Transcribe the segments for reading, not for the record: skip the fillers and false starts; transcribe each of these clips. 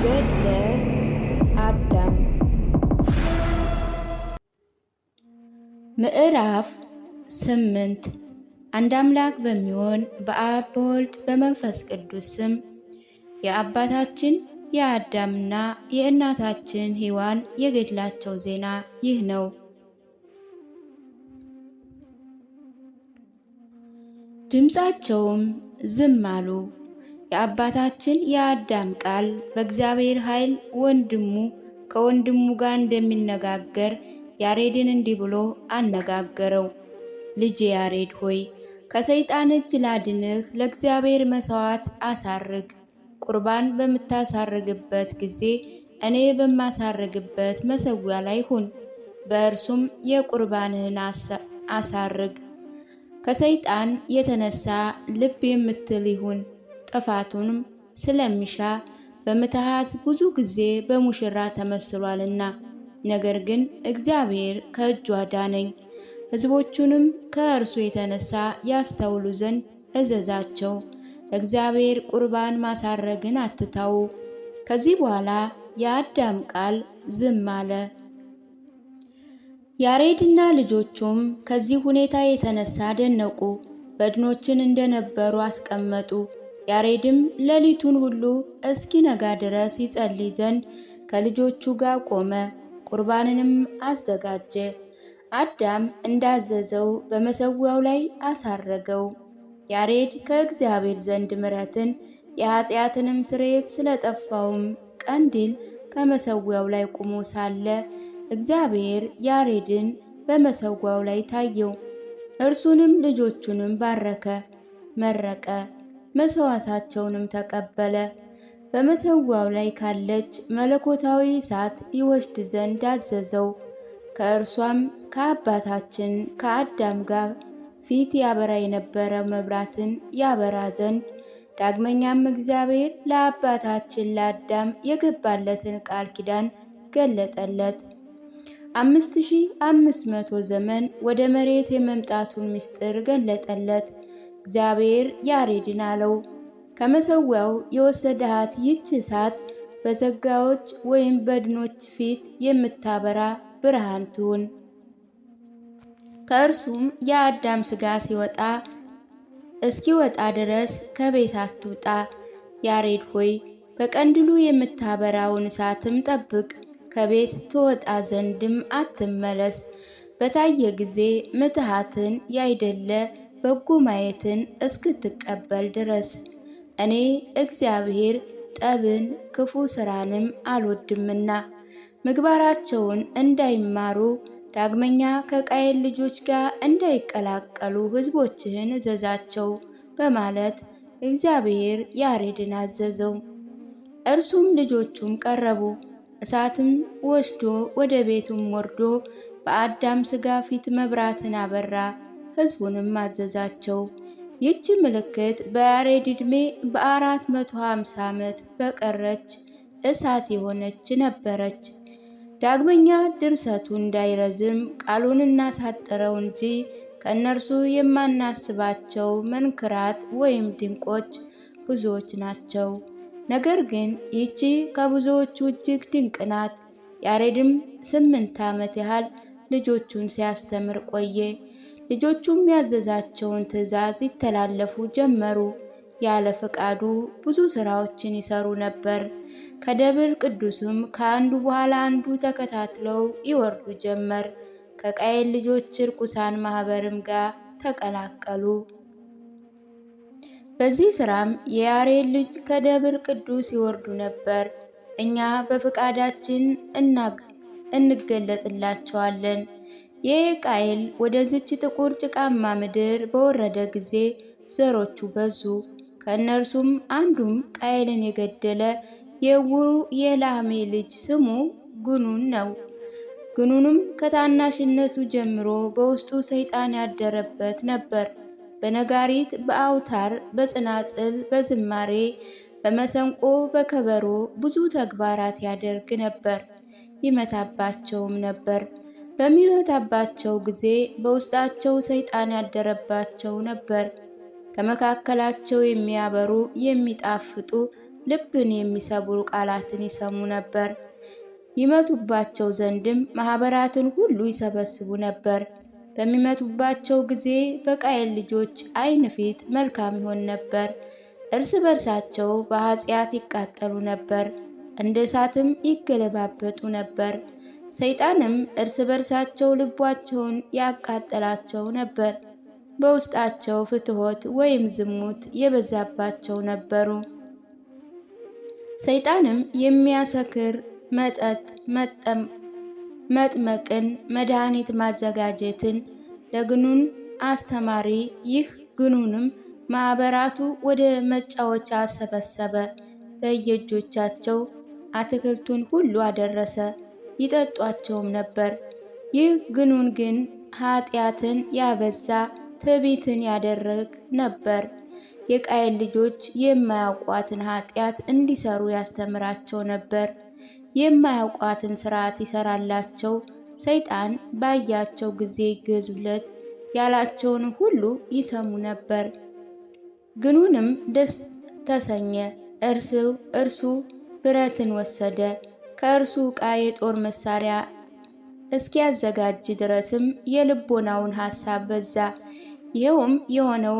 ገድለ አዳም ምዕራፍ 8 አንድ አምላክ በሚሆን በአብ በወልድ በመንፈስ ቅዱስ ስም የአባታችን የአዳምና የእናታችን ሔዋን የገድላቸው ዜና ይህ ነው። ድምፃቸውም ዝም አሉ። የአባታችን የአዳም ቃል በእግዚአብሔር ኃይል ወንድሙ ከወንድሙ ጋር እንደሚነጋገር ያሬድን እንዲህ ብሎ አነጋገረው። ልጄ ያሬድ ሆይ ከሰይጣን እጅ ላድንህ፣ ለእግዚአብሔር መሥዋዕት አሳርግ። ቁርባን በምታሳርግበት ጊዜ እኔ በማሳርግበት መሠዊያ ላይ ሁን፣ በእርሱም የቁርባንህን አሳርግ። ከሰይጣን የተነሳ ልብ የምትል ይሁን፣ ጥፋቱንም ስለሚሻ በምትሃት ብዙ ጊዜ በሙሽራ ተመስሏልና። ነገር ግን እግዚአብሔር ከእጁ አዳነኝ። ሕዝቦቹንም ከእርሱ የተነሳ ያስተውሉ ዘንድ እዘዛቸው። ለእግዚአብሔር ቁርባን ማሳረግን አትተው። ከዚህ በኋላ የአዳም ቃል ዝም አለ። ያሬድና ልጆቹም ከዚህ ሁኔታ የተነሳ ደነቁ። በድኖችን እንደነበሩ አስቀመጡ። ያሬድም ሌሊቱን ሁሉ እስኪነጋ ድረስ ይጸልይ ዘንድ ከልጆቹ ጋር ቆመ። ቁርባንንም አዘጋጀ። አዳም እንዳዘዘው በመሠዊያው ላይ አሳረገው። ያሬድ ከእግዚአብሔር ዘንድ ምሕረትን የኃጢአትንም ስርየት ስለጠፋውም ቀንዲል ከመሠዊያው ላይ ቆሞ ሳለ እግዚአብሔር ያሬድን በመሠዊያው ላይ ታየው። እርሱንም ልጆቹንም ባረከ፣ መረቀ፣ መሥዋዕታቸውንም ተቀበለ። በመሠዊያው ላይ ካለች መለኮታዊ እሳት ይወስድ ዘንድ አዘዘው። ከእርሷም ከአባታችን ከአዳም ጋር ፊት ያበራ የነበረ መብራትን ያበራ ዘንድ ዳግመኛም እግዚአብሔር ለአባታችን ለአዳም የገባለትን ቃል ኪዳን ገለጠለት። 5500 ዘመን ወደ መሬት የመምጣቱን ምስጢር ገለጠለት። እግዚአብሔር ያሬድን አለው፣ ከመሠዊያው የወሰድሃት ይህች እሳት በዘጋዎች ወይም በድኖች ፊት የምታበራ ብርሃን ትሁን። ከእርሱም የአዳም ሥጋ እስኪወጣ ድረስ ከቤት አትውጣ። ያሬድ ሆይ በቀንድሉ የምታበራውን እሳትም ጠብቅ፣ ከቤት ትወጣ ዘንድም አትመለስ። በታየ ጊዜ ምትሃትን ያይደለ በጎ ማየትን እስክትቀበል ድረስ። እኔ እግዚአብሔር ጠብን ክፉ ሥራንም አልወድምና ምግባራቸውን እንዳይማሩ ዳግመኛ ከቃየል ልጆች ጋር እንዳይቀላቀሉ ሕዝቦችህን እዘዛቸው በማለት እግዚአብሔር ያሬድን አዘዘው። እርሱም ልጆቹም ቀረቡ። እሳትም ወስዶ ወደ ቤቱም ወርዶ በአዳም ሥጋ ፊት መብራትን አበራ። ሕዝቡንም አዘዛቸው። ይህች ምልክት በያሬድ ዕድሜ በ450 ዓመት በቀረች እሳት የሆነች ነበረች። ዳግመኛ ድርሰቱ እንዳይረዝም ቃሉን እናሳጥረው እንጂ ከእነርሱ የማናስባቸው መንክራት ወይም ድንቆች ብዙዎች ናቸው። ነገር ግን ይህች ከብዙዎቹ እጅግ ድንቅ ናት። ያሬድም 8 ዓመት ያህል ልጆቹን ሲያስተምር ቆየ። ልጆቹም ያዘዛቸውን ትእዛዝ ይተላለፉ ጀመሩ። ያለ ፈቃዱ ብዙ ሥራዎችን ይሰሩ ነበር። ከደብር ቅዱስም ከአንዱ በኋላ አንዱ ተከታትለው ይወርዱ ጀመር። ከቃየል ልጆች ርኩሳን ማኅበርም ጋር ተቀላቀሉ። በዚህ ሥራም የያሬድ ልጅ ከደብር ቅዱስ ይወርዱ ነበር። እኛ በፈቃዳችን እንገለጥላቸዋለን። የቃየል ወደዚች ጥቁር ጭቃማ ምድር በወረደ ጊዜ ዘሮቹ በዙ። ከእነርሱም አንዱም ቃየልን የገደለ የዕውሩ የላሜ ልጅ ስሙ ግኑን ነው። ግኑንም ከታናሽነቱ ጀምሮ በውስጡ ሰይጣን ያደረበት ነበር። በነጋሪት፣ በአውታር፣ በጽናጽል፣ በዝማሬ፣ በመሰንቆ፣ በከበሮ ብዙ ተግባራት ያደርግ ነበር። ይመታባቸውም ነበር። በሚመታባቸው ጊዜ በውስጣቸው ሰይጣን ያደረባቸው ነበር። ከመካከላቸው የሚያበሩ የሚጣፍጡ ልብን የሚሰብሩ ቃላትን ይሰሙ ነበር። ይመቱባቸው ዘንድም ማኅበራትን ሁሉ ይሰበስቡ ነበር። በሚመቱባቸው ጊዜ በቃየል ልጆች ዓይን ፊት መልካም ይሆን ነበር። እርስ በርሳቸው በኃጢአት ይቃጠሉ ነበር፣ እንደ እሳትም ይገለባበጡ ነበር። ሰይጣንም እርስ በርሳቸው ልባቸውን ያቃጠላቸው ነበር። በውስጣቸው ፍትወት ወይም ዝሙት የበዛባቸው ነበሩ። ሰይጣንም የሚያሰክር መጠጥ መጥመቅን፣ መድኃኒት ማዘጋጀትን ለግኑን አስተማሪ። ይህ ግኑንም ማኅበራቱ ወደ መጫወቻ ሰበሰበ። በየእጆቻቸው አትክልቱን ሁሉ አደረሰ፣ ይጠጧቸውም ነበር። ይህ ግኑን ግን ኃጢአትን ያበዛ ትዕቢትን ያደረግ ነበር። የቃየል ልጆች የማያውቋትን ኃጢአት እንዲሰሩ ያስተምራቸው ነበር። የማያውቋትን ሥርዓት ይሰራላቸው። ሰይጣን ባያቸው ጊዜ ይገዙለት፣ ያላቸውን ሁሉ ይሰሙ ነበር። ግኑንም ደስ ተሰኘ። እርሱ ብረትን ወሰደ፣ ከእርሱ ዕቃ የጦር መሳሪያ እስኪያዘጋጅ ድረስም የልቦናውን ሐሳብ በዛ። ይኸውም የሆነው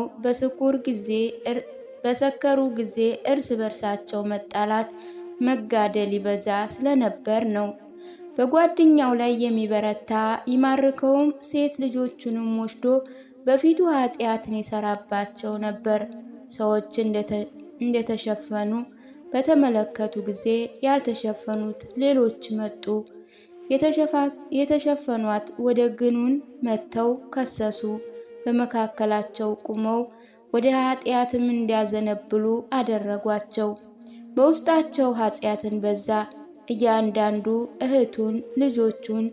በሰከሩ ጊዜ እርስ በርሳቸው መጣላት፣ መጋደል ይበዛ ስለነበር ነው። በጓደኛው ላይ የሚበረታ ይማርከውም ሴት ልጆቹንም ወስዶ በፊቱ ኃጢአትን ይሰራባቸው ነበር። ሰዎች እንደተሸፈኑ በተመለከቱ ጊዜ ያልተሸፈኑት ሌሎች መጡ። የተሸፈኗት ወደ ግኑን መጥተው ከሰሱ። በመካከላቸው ቁመው ወደ ኃጢአትም እንዲያዘነብሉ አደረጓቸው። በውስጣቸው ኃጢአትን በዛ። እያንዳንዱ እህቱን፣ ልጆቹን፣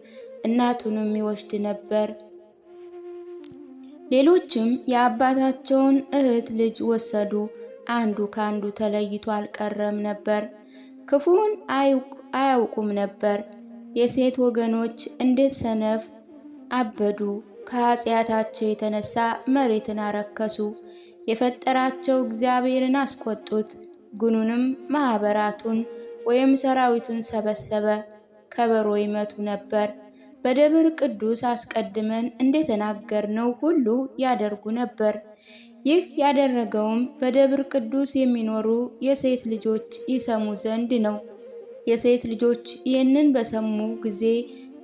እናቱንም ይወስድ ነበር። ሌሎችም የአባታቸውን እህት ልጅ ወሰዱ። አንዱ ከአንዱ ተለይቶ አልቀረም ነበር። ክፉን አያውቁም ነበር። የሴት ወገኖች እንዴት ሰነፍ አበዱ! ከኃጢአታቸው የተነሳ መሬትን አረከሱ። የፈጠራቸው እግዚአብሔርን አስቆጡት። ግኑንም ማኅበራቱን ወይም ሰራዊቱን ሰበሰበ። ከበሮ ይመቱ ነበር። በደብር ቅዱስ አስቀድመን እንደተናገርነው ሁሉ ያደርጉ ነበር። ይህ ያደረገውም በደብር ቅዱስ የሚኖሩ የሴት ልጆች ይሰሙ ዘንድ ነው። የሴት ልጆች ይህንን በሰሙ ጊዜ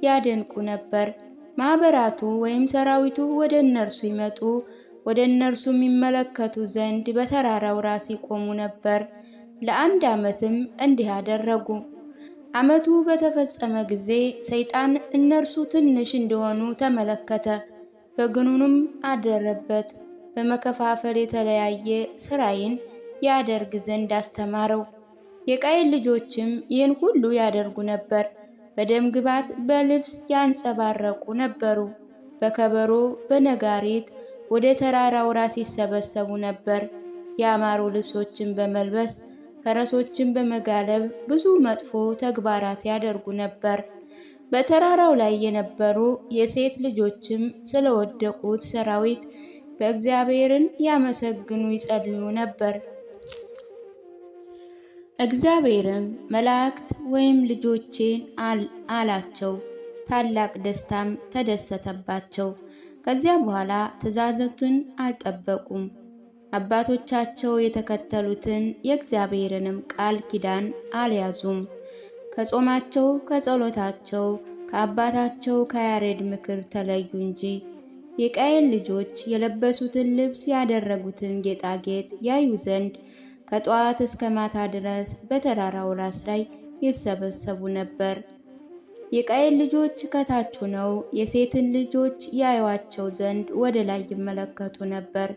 ያደንቁ ነበር። ማኅበራቱ ወይም ሰራዊቱ ወደ እነርሱ ይመጡ፣ ወደ እነርሱ የሚመለከቱ ዘንድ በተራራው ራስ ይቆሙ ነበር። ለ1 ዓመትም እንዲህ አደረጉ። ዓመቱ በተፈጸመ ጊዜ ሰይጣን እነርሱ ትንሽ እንደሆኑ ተመለከተ። በግኑንም አደረበት። በመከፋፈል የተለያየ ሥራይን ያደርግ ዘንድ አስተማረው። የቃየል ልጆችም ይህን ሁሉ ያደርጉ ነበር። በደም ግባት በልብስ ያንጸባረቁ ነበሩ። በከበሮ በነጋሪት ወደ ተራራው ራስ ይሰበሰቡ ነበር። ያማሩ ልብሶችን በመልበስ ፈረሶችን በመጋለብ ብዙ መጥፎ ተግባራት ያደርጉ ነበር። በተራራው ላይ የነበሩ የሴት ልጆችም ስለወደቁት ሰራዊት በእግዚአብሔርን ያመሰግኑ ይጸልዩ ነበር። እግዚአብሔርም መላእክት ወይም ልጆቼን አላቸው። ታላቅ ደስታም ተደሰተባቸው። ከዚያ በኋላ ትእዛዛቱን አልጠበቁም። አባቶቻቸው የተከተሉትን የእግዚአብሔርንም ቃል ኪዳን አልያዙም። ከጾማቸው ከጸሎታቸው ከአባታቸው ከያሬድ ምክር ተለዩ እንጂ። የቃየል ልጆች የለበሱትን ልብስ ያደረጉትን ጌጣጌጥ ያዩ ዘንድ ከጠዋት እስከ ማታ ድረስ በተራራው ራስ ላይ ይሰበሰቡ ነበር። የቃየል ልጆች ከታች ሆነው የሴትን ልጆች ያዩዋቸው ዘንድ ወደ ላይ ይመለከቱ ነበር።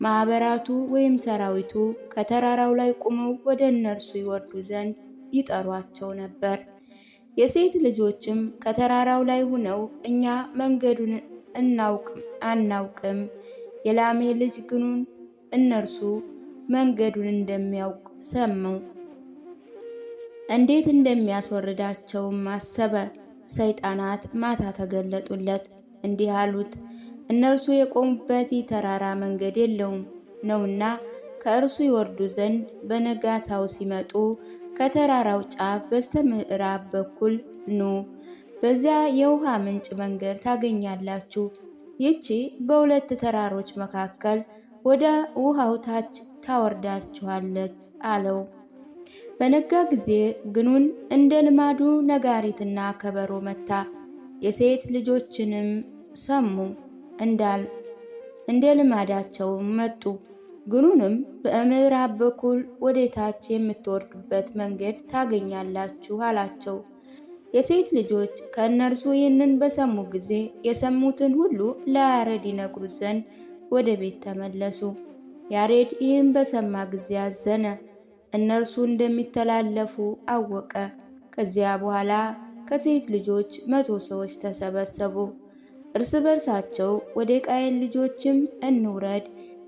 ማኅበራቱ ወይም ሰራዊቱ ከተራራው ላይ ቆመው ወደ እነርሱ ይወርዱ ዘንድ ይጠሯቸው ነበር። የሴት ልጆችም ከተራራው ላይ ሆነው እኛ መንገዱን አናውቅም፣ የላሜ ልጅ ግኑን እነርሱ መንገዱን እንደሚያውቅ ሰሙ። እንዴት እንደሚያስወርዳቸውም አሰበ። ሰይጣናት ማታ ተገለጡለት፣ እንዲህ አሉት፣ እነርሱ የቆሙበት ተራራ መንገድ የለውም ነውና ከእርሱ ይወርዱ ዘንድ በነጋታው ሲመጡ ከተራራው ጫፍ በስተምዕራብ በኩል ኑ። በዚያ የውሃ ምንጭ መንገድ ታገኛላችሁ። ይህች በሁለት ተራሮች መካከል ወደ ውሃው ታች ታወርዳችኋለች አለው። በነጋ ጊዜ ግኑን እንደ ልማዱ ነጋሪትና ከበሮ መታ። የሴት ልጆችንም ሰሙ፣ እንደ ልማዳቸውም መጡ። ግኑንም በምዕራብ በኩል ወደ ታች የምትወርዱበት መንገድ ታገኛላችሁ አላቸው። የሴት ልጆች ከእነርሱ ይህንን በሰሙ ጊዜ የሰሙትን ሁሉ ለያሬድ ይነግሩት ዘንድ ወደ ቤት ተመለሱ። ያሬድ ይህን በሰማ ጊዜ አዘነ፣ እነርሱ እንደሚተላለፉ አወቀ። ከዚያ በኋላ ከሴት ልጆች 100 ሰዎች ተሰበሰቡ። እርስ በርሳቸው ወደ ቃየል ልጆችም እንውረድ፣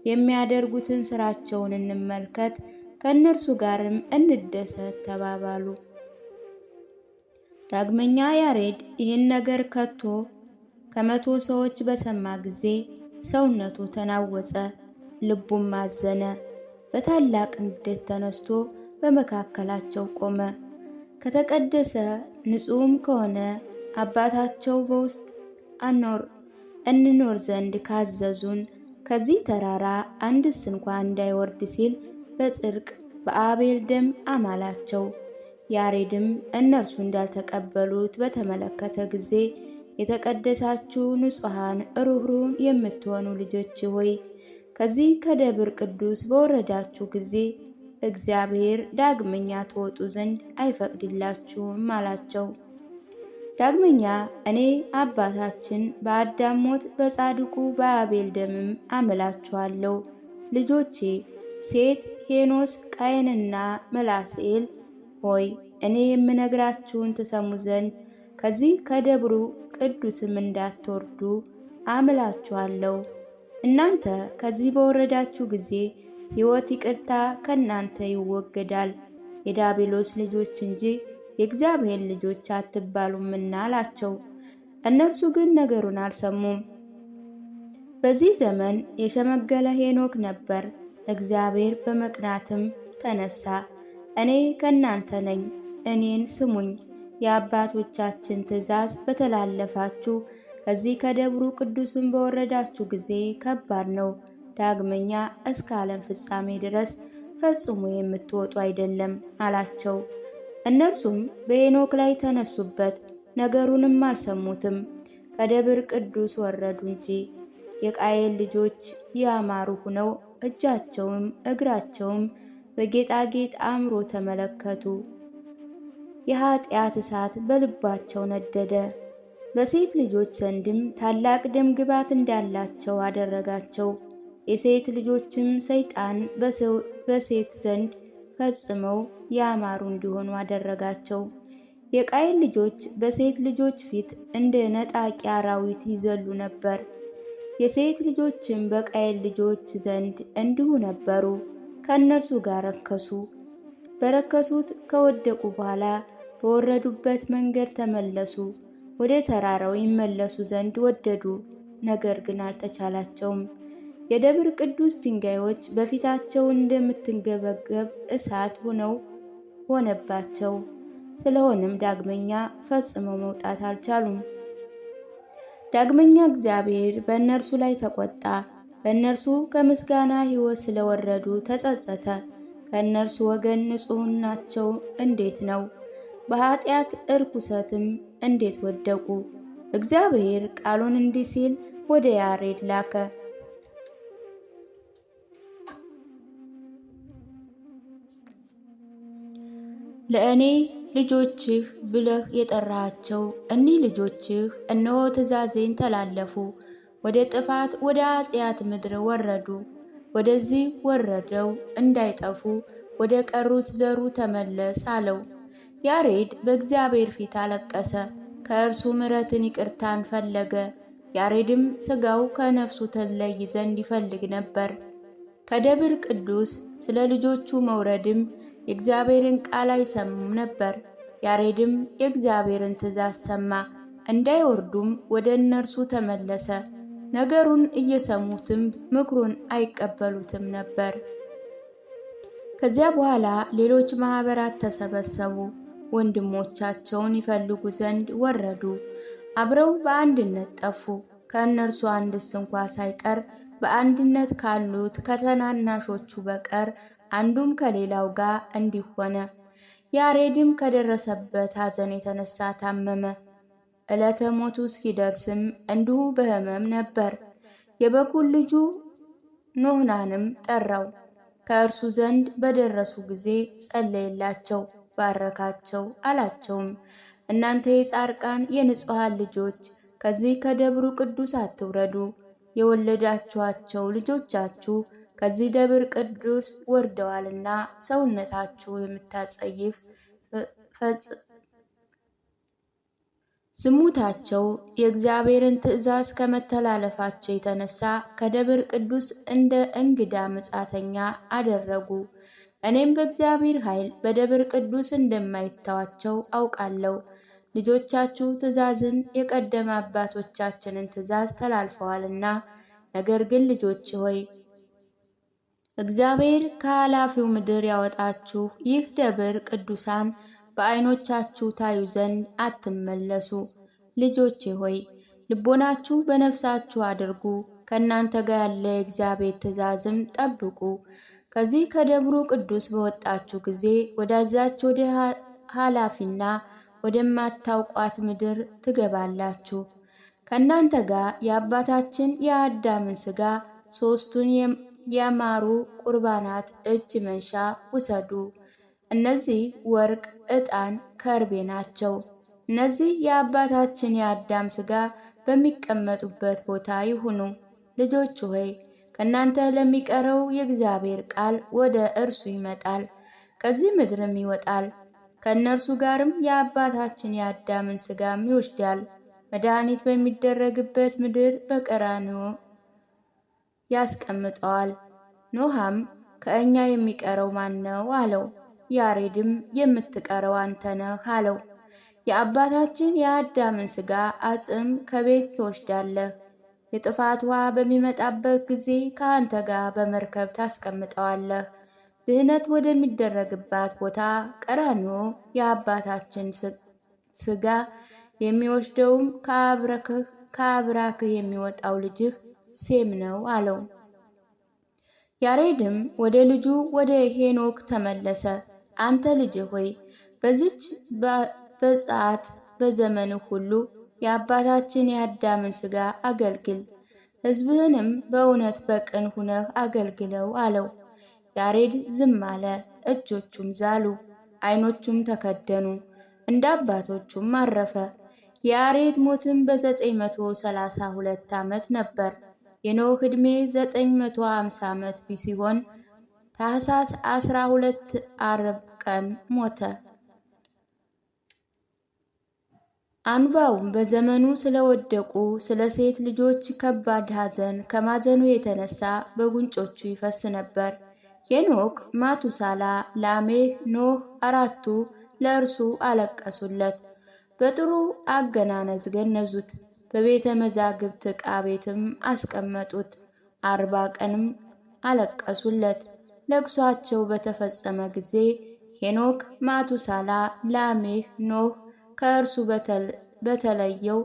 የሚያደርጉትን ስራቸውን እንመልከት፣ ከእነርሱ ጋርም እንደሰት ተባባሉ። ዳግመኛ ያሬድ ይህን ነገር ከ100 ሰዎች በሰማ ጊዜ ሰውነቱ ተናወጸ፣ ልቡም አዘነ። በታላቅ ንዴት ተነስቶ በመካከላቸው ቆመ። ከተቀደሰ ንጹሕም ከሆነ አባታቸው በውስጥ እንኖር ዘንድ ካዘዙን ከዚህ ተራራ አንድስ እንኳን እንዳይወርድ ሲል በጽድቅ በአቤል ደም አማላቸው። ያሬድም እነርሱ እንዳልተቀበሉት በተመለከተ ጊዜ የተቀደሳችሁ ንጹሐን ርኅሩኅ የምትሆኑ ልጆች ሆይ ከዚህ ከደብር ቅዱስ በወረዳችሁ ጊዜ እግዚአብሔር ዳግመኛ ትወጡ ዘንድ አይፈቅድላችሁም አላቸው። ዳግመኛ እኔ አባታችን በአዳም ሞት በጻድቁ በአቤል ደምም አምላችኋለሁ። ልጆቼ ሴት ሄኖስ፣ ቃየንና መላስኤል ሆይ እኔ የምነግራችሁን ትሰሙ ዘንድ ከዚህ ከደብሩ ቅዱስም እንዳትወርዱ አምላችኋለሁ። እናንተ ከዚህ በወረዳችሁ ጊዜ ሕይወት ይቅርታ ከእናንተ ይወገዳል፣ የዳቢሎስ ልጆች እንጂ የእግዚአብሔር ልጆች አትባሉምና አላቸው። እነርሱ ግን ነገሩን አልሰሙም። በዚህ ዘመን የሸመገለ ሄኖክ ነበር። እግዚአብሔር በመቅናትም ተነሳ፣ እኔ ከእናንተ ነኝ፣ እኔን ስሙኝ፣ የአባቶቻችን ትእዛዝ በተላለፋችሁ ከዚህ ከደብሩ ቅዱስም በወረዳችሁ ጊዜ ከባድ ነው። ዳግመኛ እስከ ዓለም ፍጻሜ ድረስ ፈጽሞ የምትወጡ አይደለም አላቸው። እነርሱም በሄኖክ ላይ ተነሱበት፣ ነገሩንም አልሰሙትም። ከደብር ቅዱስ ወረዱ እንጂ የቃየል ልጆች ያማሩ ሆነው እጃቸውም እግራቸውም በጌጣጌጥ አምሮ ተመለከቱ። የኃጢአት እሳት በልባቸው ነደደ። በሴት ልጆች ዘንድም ታላቅ ደም ግባት እንዳላቸው አደረጋቸው። የሴት ልጆችም ሰይጣን በሴት ዘንድ ፈጽመው ያማሩ እንዲሆኑ አደረጋቸው። የቃየል ልጆች በሴት ልጆች ፊት እንደ ነጣቂ አራዊት ይዘሉ ነበር። የሴት ልጆችም በቃየል ልጆች ዘንድ እንዲሁ ነበሩ። ከእነርሱ ጋር ረከሱ። በረከሱት ከወደቁ በኋላ በወረዱበት መንገድ ተመለሱ። ወደ ተራራው ይመለሱ ዘንድ ወደዱ፣ ነገር ግን አልተቻላቸውም። የደብር ቅዱስ ድንጋዮች በፊታቸው እንደምትንገበገብ እሳት ሆነባቸው። ስለሆነም ዳግመኛ ፈጽመው መውጣት አልቻሉም። ዳግመኛ እግዚአብሔር በእነርሱ ላይ ተቆጣ። በእነርሱ ከምስጋና ሕይወት ስለወረዱ ተጸጸተ። ከእነርሱ ወገን ንጹሕናቸው እንዴት ነው! በኃጢአት እርኩሰትም እንዴት ወደቁ! እግዚአብሔር ቃሉን እንዲህ ሲል ወደ ያሬድ ላከ። ለእኔ ልጆችህ ብለህ የጠራሃቸው እኒህ ልጆችህ እነሆ ትእዛዜን ተላለፉ፣ ወደ ጥፋት ወደ ኃጢአት ምድር ወረዱ። ወደዚህ ወረደው እንዳይጠፉ ወደ ቀሩት ዘሩ ተመለስ አለው። ያሬድ በእግዚአብሔር ፊት አለቀሰ፣ ከእርሱ ምሕረትን ይቅርታን ፈለገ። ያሬድም ሥጋው ከነፍሱ ትለይ ዘንድ ይፈልግ ነበር። ከደብር ቅዱስ ስለ ልጆቹ መውረድም የእግዚአብሔርን ቃል አይሰሙም ነበር። ያሬድም የእግዚአብሔርን ትእዛዝ ሰማ፣ እንዳይወርዱም ወደ እነርሱ ተመለሰ። ነገሩን እየሰሙትም ምክሩን አይቀበሉትም ነበር። ከዚያ በኋላ ሌሎች ማህበራት ተሰበሰቡ። ወንድሞቻቸውን ይፈልጉ ዘንድ ወረዱ። አብረው በአንድነት ጠፉ። ከእነርሱ አንድስ እንኳ ሳይቀር በአንድነት ካሉት ከተናናሾቹ በቀር አንዱም ከሌላው ጋር እንዲህ ሆነ። ያሬድም ከደረሰበት ሐዘን የተነሳ ታመመ። ዕለተ ሞቱ እስኪደርስም እንዲሁ በሕመም ነበር። የበኩር ልጁ ኖኅናንም ጠራው። ከእርሱ ዘንድ በደረሱ ጊዜ ጸለየላቸው፣ ባረካቸው። አላቸውም እናንተ የጻድቃን የንጹሐን ልጆች ከዚህ ከደብሩ ቅዱስ አትውረዱ። የወለዳችኋቸው ልጆቻችሁ ከዚህ ደብር ቅዱስ ወርደዋልና ሰውነታችሁ የምታጸይፍ ዝሙታቸው የእግዚአብሔርን ትእዛዝ ከመተላለፋቸው የተነሳ ከደብር ቅዱስ እንደ እንግዳ መጻተኛ አደረጉ። እኔም በእግዚአብሔር ኃይል በደብር ቅዱስ እንደማይተዋቸው አውቃለሁ። ልጆቻችሁ ትእዛዝን የቀደመ አባቶቻችንን ትእዛዝ ተላልፈዋልና። ነገር ግን ልጆች ሆይ እግዚአብሔር ከኃላፊው ምድር ያወጣችሁ ይህ ደብር ቅዱሳን በዓይኖቻችሁ ታዩ ዘንድ አትመለሱ። ልጆቼ ሆይ ልቦናችሁ በነፍሳችሁ አድርጉ፣ ከእናንተ ጋር ያለ የእግዚአብሔር ትእዛዝም ጠብቁ። ከዚህ ከደብሩ ቅዱስ በወጣችሁ ጊዜ ወዳዛች ወደ ኃላፊና ወደማታውቋት ምድር ትገባላችሁ። ከእናንተ ጋር የአባታችን የአዳምን ሥጋ ሦስቱን ያማሩ ቁርባናት እጅ መንሻ ውሰዱ። እነዚህ ወርቅ፣ ዕጣን፣ ከርቤ ናቸው። እነዚህ የአባታችን የአዳም ሥጋ በሚቀመጡበት ቦታ ይሁኑ። ልጆች ሆይ ከእናንተ ለሚቀረው የእግዚአብሔር ቃል ወደ እርሱ ይመጣል፣ ከዚህ ምድርም ይወጣል። ከእነርሱ ጋርም የአባታችን የአዳምን ሥጋም ይወስዳል። መድኃኒት በሚደረግበት ምድር በቀራንዮ ያስቀምጠዋል። ኖሃም ከእኛ የሚቀረው ማን ነው አለው። ያሬድም የምትቀረው አንተ ነህ አለው። የአባታችን የአዳምን ሥጋ አጽም ከቤት ትወስዳለህ። የጥፋት ውሃ በሚመጣበት ጊዜ ከአንተ ጋር በመርከብ ታስቀምጠዋለህ። ድህነት ወደሚደረግባት ቦታ ቀራንዮ የአባታችን ሥጋ የሚወስደውም ከአብራክህ የሚወጣው ልጅህ ሴም ነው አለው። ያሬድም ወደ ልጁ ወደ ሄኖክ ተመለሰ። አንተ ልጅ ሆይ በዚች በጸአት በዘመንህ ሁሉ የአባታችን የአዳምን ሥጋ አገልግል፣ ሕዝብህንም በእውነት በቅን ሁነህ አገልግለው አለው። ያሬድ ዝም አለ። እጆቹም ዛሉ፣ ዓይኖቹም ተከደኑ፣ እንደ አባቶቹም አረፈ። የያሬድ ሞትም በ932 ዓመት ነበር። የኖህ ዕድሜ 950 ዓመት ሲሆን ታኅሳስ 12 ዓርብ ቀን ሞተ። አንባውም በዘመኑ ስለወደቁ ስለ ሴት ልጆች ከባድ ሐዘን ከማዘኑ የተነሳ በጉንጮቹ ይፈስ ነበር። ሄኖክ፣ ማቱሳላ፣ ላሜህ፣ ኖህ አራቱ ለእርሱ አለቀሱለት። በጥሩ አገናነዝ ገነዙት። በቤተ መዛግብት ዕቃ ቤትም አስቀመጡት። 40 ቀንም አለቀሱለት። ለቅሷቸው በተፈጸመ ጊዜ ሄኖክ፣ ማቱሳላ፣ ላሜህ፣ ኖህ ከእርሱ በተለየው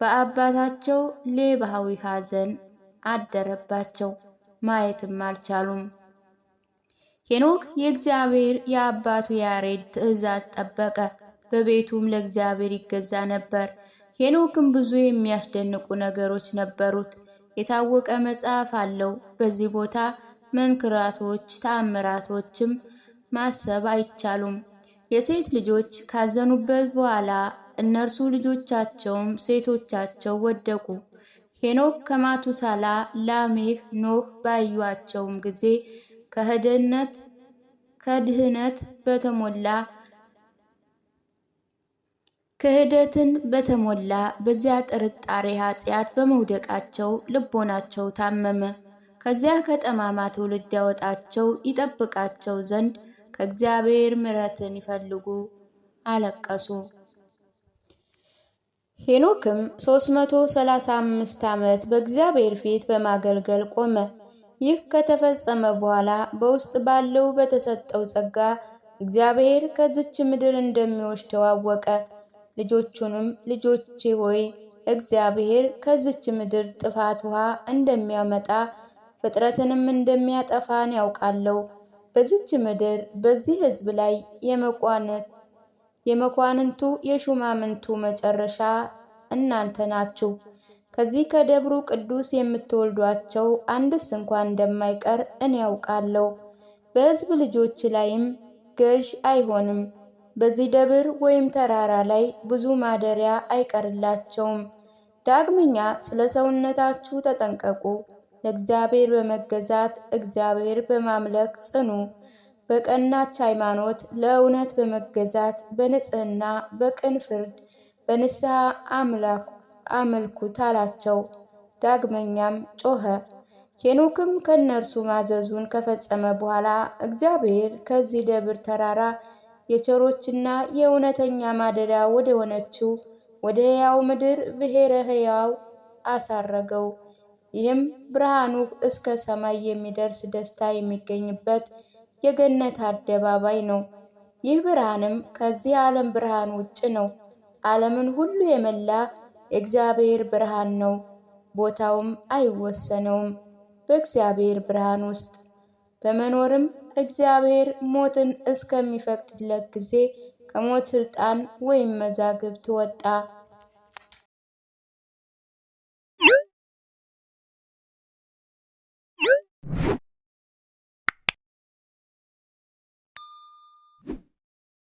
በአባታቸው ሌባዊ ሐዘን አደረባቸው፣ ማየትም አልቻሉም። ሄኖክ የእግዚአብሔር የአባቱ ያሬድ ትእዛዝ ጠበቀ፣ በቤቱም ለእግዚአብሔር ይገዛ ነበር። ሄኖክም ብዙ የሚያስደንቁ ነገሮች ነበሩት። የታወቀ መጽሐፍ አለው። በዚህ ቦታ መንክራቶች ተአምራቶችም ማሰብ አይቻሉም። የሴት ልጆች ካዘኑበት በኋላ እነርሱ ልጆቻቸውም ሴቶቻቸው ወደቁ። ሄኖክ ከማቱሳላ፣ ላሜህ፣ ኖህ ባዩአቸውም ጊዜ ክህደትን በተሞላ በዚያ ጥርጣሬ ኃጢአት በመውደቃቸው ልቦናቸው ታመመ። ከዚያ ከጠማማ ትውልድ ያወጣቸው ይጠብቃቸው ዘንድ ከእግዚአብሔር ምሕረትን ይፈልጉ አለቀሱ። ሄኖክም 335 ዓመት በእግዚአብሔር ፊት በማገልገል ቆመ። ይህ ከተፈጸመ በኋላ በውስጥ ባለው በተሰጠው ጸጋ እግዚአብሔር ከዚች ምድር እንደሚወስደው አወቀ። ልጆቹንም ልጆቼ ሆይ እግዚአብሔር ከዚች ምድር ጥፋት ውሃ እንደሚያመጣ ፍጥረትንም እንደሚያጠፋን ያውቃለሁ። በዚች ምድር በዚህ ሕዝብ ላይ የመኳንንቱ የሹማምንቱ መጨረሻ እናንተ ናችሁ። ከዚህ ከደብሩ ቅዱስ የምትወልዷቸው አንድስ እንኳን እንደማይቀር እኔ ያውቃለሁ። በሕዝብ ልጆች ላይም ገዥ አይሆንም። በዚህ ደብር ወይም ተራራ ላይ ብዙ ማደሪያ አይቀርላቸውም። ዳግመኛ ስለ ሰውነታችሁ ተጠንቀቁ። ለእግዚአብሔር በመገዛት እግዚአብሔር በማምለክ ጽኑ። በቀናች ሃይማኖት ለእውነት በመገዛት በንጽሕና በቅን ፍርድ በንስሐ አምልኩት አላቸው። ዳግመኛም ጮኸ። ሄኖክም ከእነርሱ ማዘዙን ከፈጸመ በኋላ እግዚአብሔር ከዚህ ደብር ተራራ የቸሮችና የእውነተኛ ማደሪያ ወደ ሆነችው ወደ ሕያው ምድር ብሔረ ሕያው አሳረገው። ይህም ብርሃኑ እስከ ሰማይ የሚደርስ ደስታ የሚገኝበት የገነት አደባባይ ነው። ይህ ብርሃንም ከዚህ ዓለም ብርሃን ውጭ ነው። ዓለምን ሁሉ የመላ የእግዚአብሔር ብርሃን ነው። ቦታውም አይወሰነውም። በእግዚአብሔር ብርሃን ውስጥ በመኖርም እግዚአብሔር ሞትን እስከሚፈቅድለት ጊዜ ከሞት ስልጣን ወይም መዛግብት ወጣ።